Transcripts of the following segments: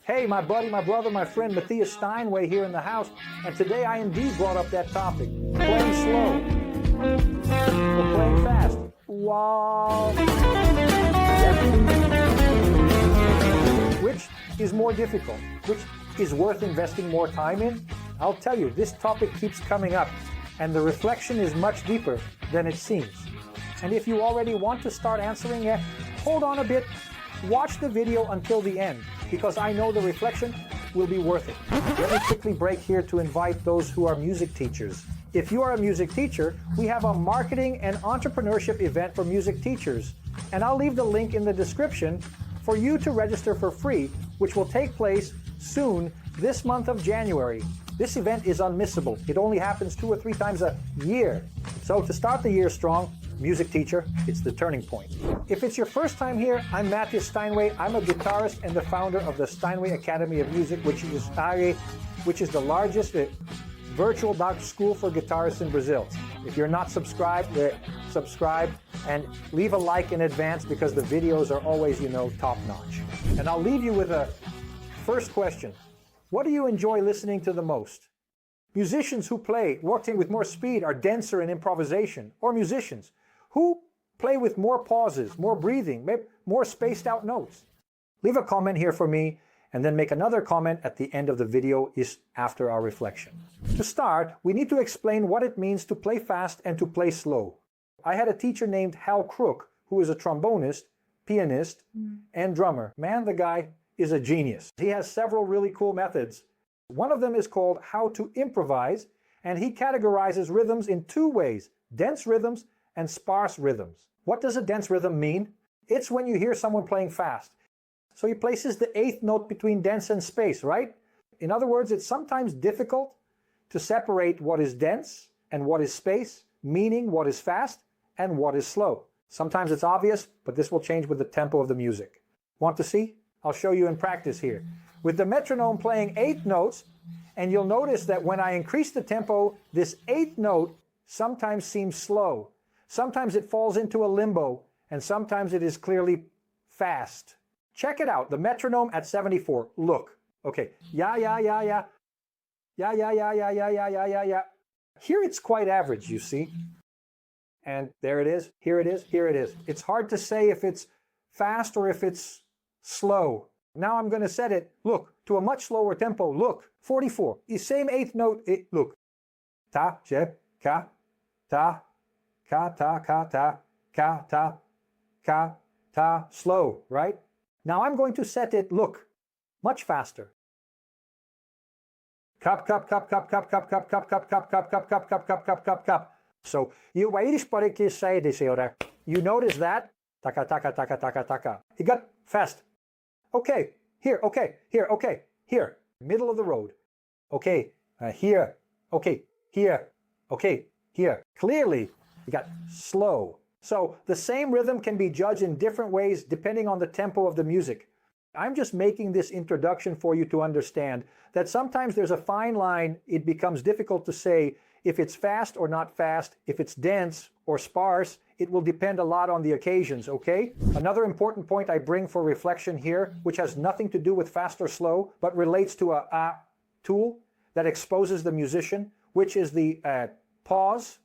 Hey, my buddy, my brother, my friend Matthias Steinway here in the house, and today I indeed brought up that topic. Playing slow or playing fast. Wow. Which is more difficult? Which is worth investing more time in? I'll tell you, this topic keeps coming up, and the reflection is much deeper than it seems. And if you already want to start answering it, hold on a bit, watch the video until the end, because I know the reflection will be worth it. Let me quickly break here to invite those who are music teachers. If you are a music teacher, we have a marketing and entrepreneurship event for music teachers, and I'll leave the link in the description for you to register for free, which will take place soon this month of January. This event is unmissable. It only happens 2 or 3 times a year. So to start the year strong, music teacher, it's the turning point. If it's your first time here, I'm Matthias Steinway. I'm a guitarist and the founder of the Steinway Academy of Music, which is the largest virtual school for guitarists in Brazil. If you're not subscribed, subscribe and leave a like in advance because the videos are always, top notch. And I'll leave you with a first question. What do you enjoy listening to the most? Musicians who play, working with more speed, are denser in improvisation, or musicians who play with more pauses, more breathing, maybe more spaced out notes. Leave a comment here for me, and then make another comment at the end of the video is after our reflection. To start, we need to explain what it means to play fast and to play slow. I had a teacher named Hal Crook, who is a trombonist, pianist, and drummer. Man, the guy is a genius. He has several really cool methods. One of them is called How to Improvise, and he categorizes rhythms in 2 ways, dense rhythms and sparse rhythms. What does a dense rhythm mean? It's when you hear someone playing fast. So he places the 8th note between dense and space, right? In other words, it's sometimes difficult to separate what is dense and what is space, meaning what is fast and what is slow. Sometimes it's obvious, but this will change with the tempo of the music. Want to see? I'll show you in practice here. With the metronome playing 8 notes, and you'll notice that when I increase the tempo, this 8th note sometimes seems slow. Sometimes it falls into a limbo, and sometimes it is clearly fast. Check it out, the metronome at 74. Look. Okay. Ya, ya, ya, ya. Ya, ya, ya, ya, ya, ya, ya, ya, ya. Here it's quite average, you see. And there it is. Here it is. Here it is. It's hard to say if it's fast or if it's slow. Now I'm going to set it, look, to a much slower tempo. Look, 44. The same 8th note. Look. Ta, je, ka, ta, ka, ta, ka, ta, ka, ta, ka, ta. Slow, right? Now I'm going to set it, look, much faster. Cup, cup, cup, cup, cup, cup, cup, cup, cup, cup, cup, cup, cup, cup, cup, cup, cup, cup. So you notice that? Taka, taka, taka, taka, taka. It got fast. Okay, here, okay, here, okay, here. Middle of the road. Okay, here, okay, here, okay, here. Clearly, you got slow. So the same rhythm can be judged in different ways depending on the tempo of the music. I'm just making this introduction for you to understand that sometimes there's a fine line. It becomes difficult to say if it's fast or not fast, if it's dense or sparse. It will depend a lot on the occasions, okay? Another important point I bring for reflection here, which has nothing to do with fast or slow, but relates to a tool that exposes the musician, which is the pause.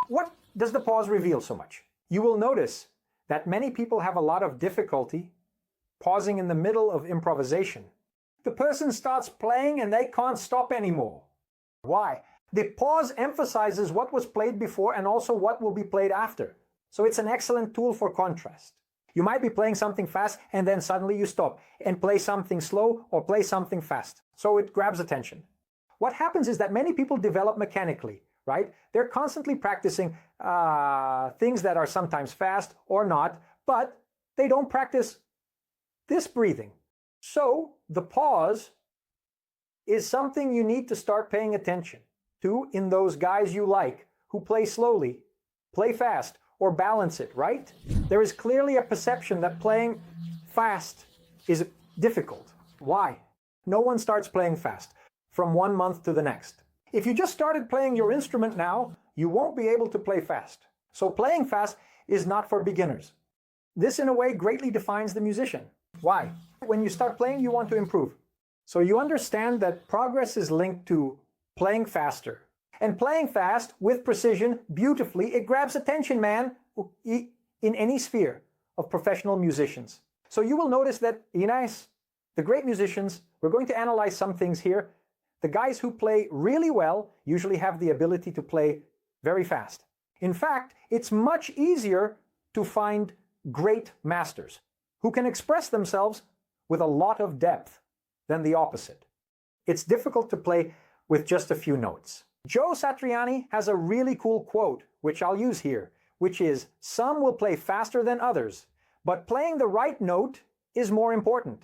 What does the pause reveal so much? You will notice that many people have a lot of difficulty pausing in the middle of improvisation. The person starts playing and they can't stop anymore. Why? The pause emphasizes what was played before and also what will be played after. So it's an excellent tool for contrast. You might be playing something fast and then suddenly you stop and play something slow or play something fast. So it grabs attention. What happens is that many people develop mechanically, right? They're constantly practicing things that are sometimes fast or not, but they don't practice this breathing. So the pause is something you need to start paying attention to in those guys you like who play slowly, play fast, or balance it, right? There is clearly a perception that playing fast is difficult. Why? No one starts playing fast from one month to the next. If you just started playing your instrument now, you won't be able to play fast. So playing fast is not for beginners. This, in a way, greatly defines the musician. Why? When you start playing, you want to improve. So you understand that progress is linked to playing faster. And playing fast, with precision, beautifully, it grabs attention, man, in any sphere of professional musicians. So you will notice that, Inés, the great musicians, we're going to analyze some things here. The guys who play really well usually have the ability to play very fast. In fact, it's much easier to find great masters who can express themselves with a lot of depth than the opposite. It's difficult to play with just a few notes. Joe Satriani has a really cool quote, which I'll use here, which is, "Some will play faster than others, but playing the right note is more important."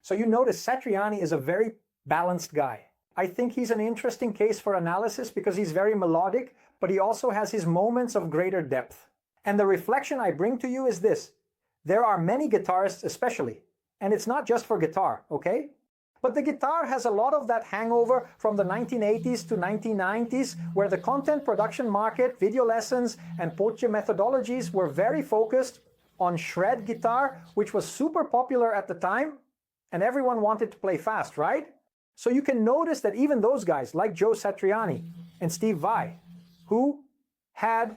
So you notice Satriani is a very balanced guy. I think he's an interesting case for analysis because he's very melodic, but he also has his moments of greater depth. And the reflection I bring to you is this. There are many guitarists especially, and it's not just for guitar, okay? But the guitar has a lot of that hangover from the 1980s to 1990s, where the content production market, video lessons, and Poche methodologies were very focused on shred guitar, which was super popular at the time, and everyone wanted to play fast, right? So you can notice that even those guys, like Joe Satriani and Steve Vai, who had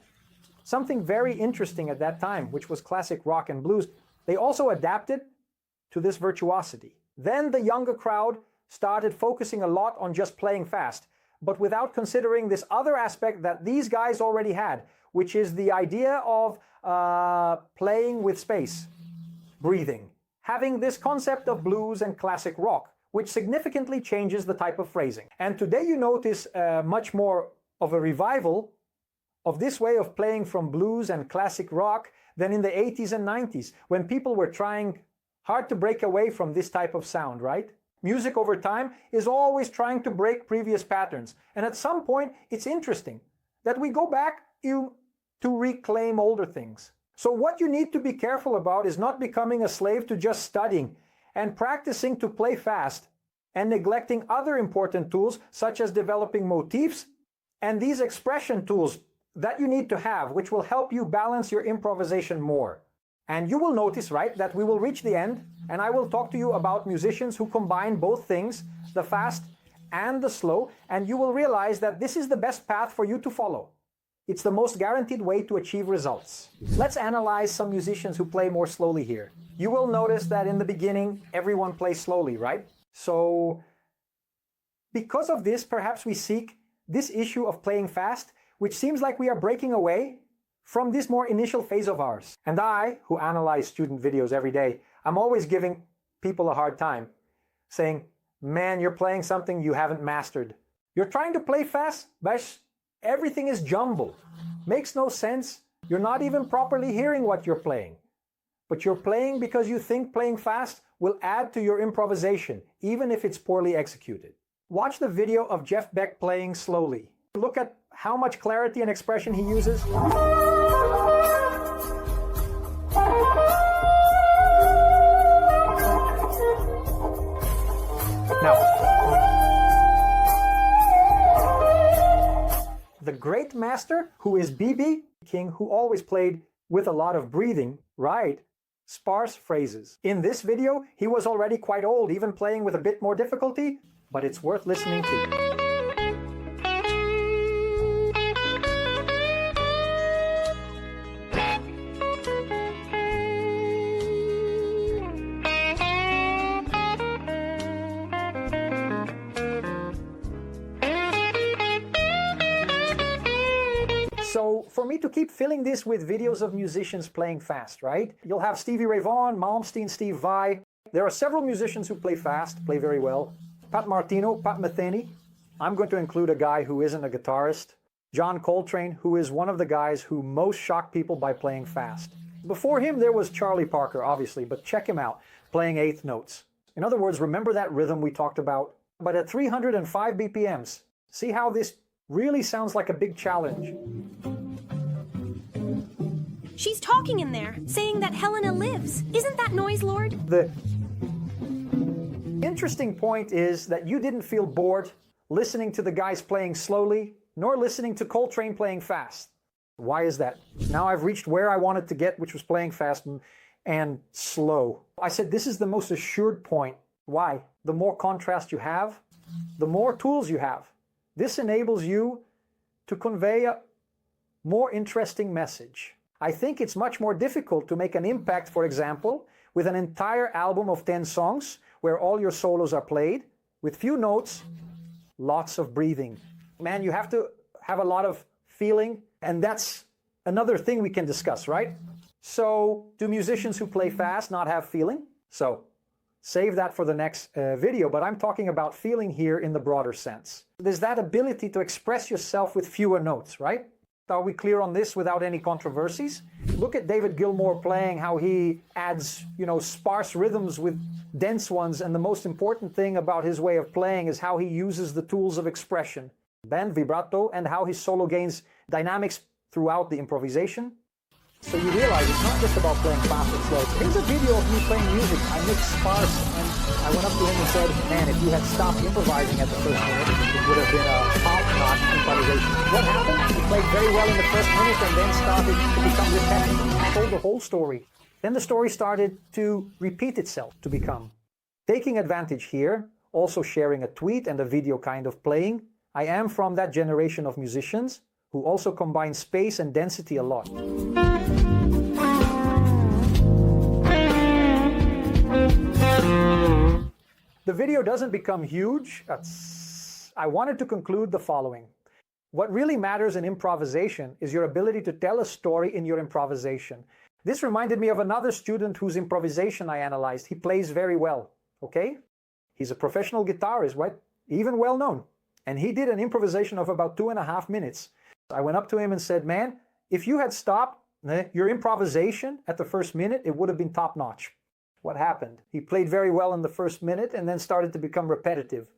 something very interesting at that time, which was classic rock and blues, they also adapted to this virtuosity. Then the younger crowd started focusing a lot on just playing fast, but without considering this other aspect that these guys already had, which is the idea of playing with space, breathing, having this concept of blues and classic rock, which significantly changes the type of phrasing. And today you notice much more of a revival of this way of playing from blues and classic rock than in the 80s and 90s, when people were trying hard to break away from this type of sound, right? Music over time is always trying to break previous patterns. And at some point, it's interesting that we go back to reclaim older things. So what you need to be careful about is not becoming a slave to just studying and practicing to play fast and neglecting other important tools, such as developing motifs and these expression tools that you need to have, which will help you balance your improvisation more. And you will notice, right, that we will reach the end, and I will talk to you about musicians who combine both things, the fast and the slow, and you will realize that this is the best path for you to follow. It's the most guaranteed way to achieve results. Let's analyze some musicians who play more slowly here. You will notice that in the beginning, everyone plays slowly, right? So, because of this, perhaps we seek this issue of playing fast, which seems like we are breaking away from this more initial phase of ours. And I, who analyze student videos every day, I'm always giving people a hard time, saying, man, you're playing something you haven't mastered. You're trying to play fast, but everything is jumbled. Makes no sense. You're not even properly hearing what you're playing. But you're playing because you think playing fast will add to your improvisation, even if it's poorly executed. Watch the video of Jeff Beck playing slowly. Look at how much clarity and expression he uses. Now, the great master, who is B.B. King, who always played with a lot of breathing, right? Sparse phrases. In this video, he was already quite old, even playing with a bit more difficulty, but it's worth listening to. So for me to keep filling this with videos of musicians playing fast, right? You'll have Stevie Ray Vaughan, Malmsteen, Steve Vai. There are several musicians who play fast, play very well. Pat Martino, Pat Metheny. I'm going to include a guy who isn't a guitarist. John Coltrane, who is one of the guys who most shocked people by playing fast. Before him, there was Charlie Parker, obviously, but check him out, playing eighth notes. In other words, remember that rhythm we talked about? But at 305 BPMs. See how this really sounds like a big challenge. She's talking in there, saying that Helena lives. Isn't that Noise Lord? The interesting point is that you didn't feel bored listening to the guys playing slowly, nor listening to Coltrane playing fast. Why is that? Now I've reached where I wanted to get, which was playing fast. and slow. I said this is the most assured point. Why? The more contrast you have, the more tools you have. This enables you to convey a more interesting message. I think it's much more difficult to make an impact, for example, with an entire album of 10 songs where all your solos are played, with few notes, lots of breathing. Man, you have to have a lot of feeling, and that's another thing we can discuss, right? So, do musicians who play fast not have feeling? So, save that for the next video, but I'm talking about feeling here in the broader sense. There's that ability to express yourself with fewer notes, right? Are we clear on this without any controversies? Look at David Gilmour playing, how he adds, sparse rhythms with dense ones, and the most important thing about his way of playing is how he uses the tools of expression, bend, vibrato, and how his solo gains dynamics throughout the improvisation. So you realize it's not just about playing fast and slow. Here's a video of me playing music. I mixed sparse, and I went up to him and said, man, if you had stopped improvising at the first minute, it would have been a top-notch improvisation. What happened? He played very well in the first minute and then started to become repetitive. He told the whole story. Then the story started to repeat itself, to become. Taking advantage here, also sharing a tweet and a video kind of playing. I am from that generation of musicians who also combine space and density a lot. The video doesn't become huge. I wanted to conclude the following. What really matters in improvisation is your ability to tell a story in your improvisation. This reminded me of another student whose improvisation I analyzed. He plays very well, okay? He's a professional guitarist, right? Even well known. And he did an improvisation of about 2.5 minutes. I went up to him and said, man, if you had stopped your improvisation at the first minute, it would have been top notch. What happened? He played very well in the first minute and then started to become repetitive.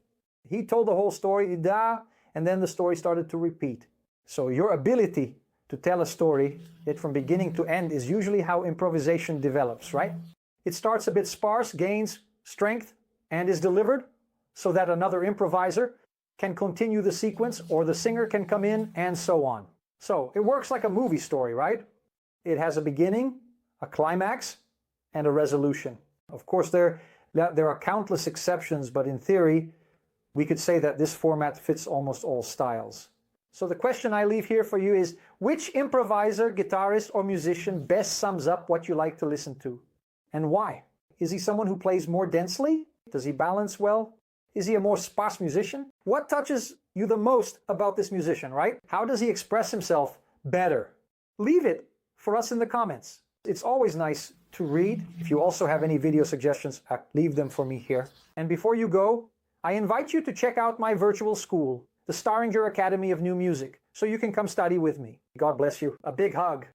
He told the whole story, and then the story started to repeat. So your ability to tell a story that from beginning to end is usually how improvisation develops, right? It starts a bit sparse, gains strength, and is delivered so that another improviser can continue the sequence, or the singer can come in, and so on. So it works like a movie story, right? It has a beginning, a climax, and a resolution. Of course, there are countless exceptions, but in theory, we could say that this format fits almost all styles. So the question I leave here for you is, which improviser, guitarist, or musician best sums up what you like to listen to? And why? Is he someone who plays more densely? Does he balance well? Is he a more sparse musician? What touches you the most about this musician, right? How does he express himself better? Leave it for us in the comments. It's always nice to read. If you also have any video suggestions, leave them for me here. And before you go, I invite you to check out my virtual school, the Staringer Academy of New Music, so you can come study with me. God bless you. A big hug.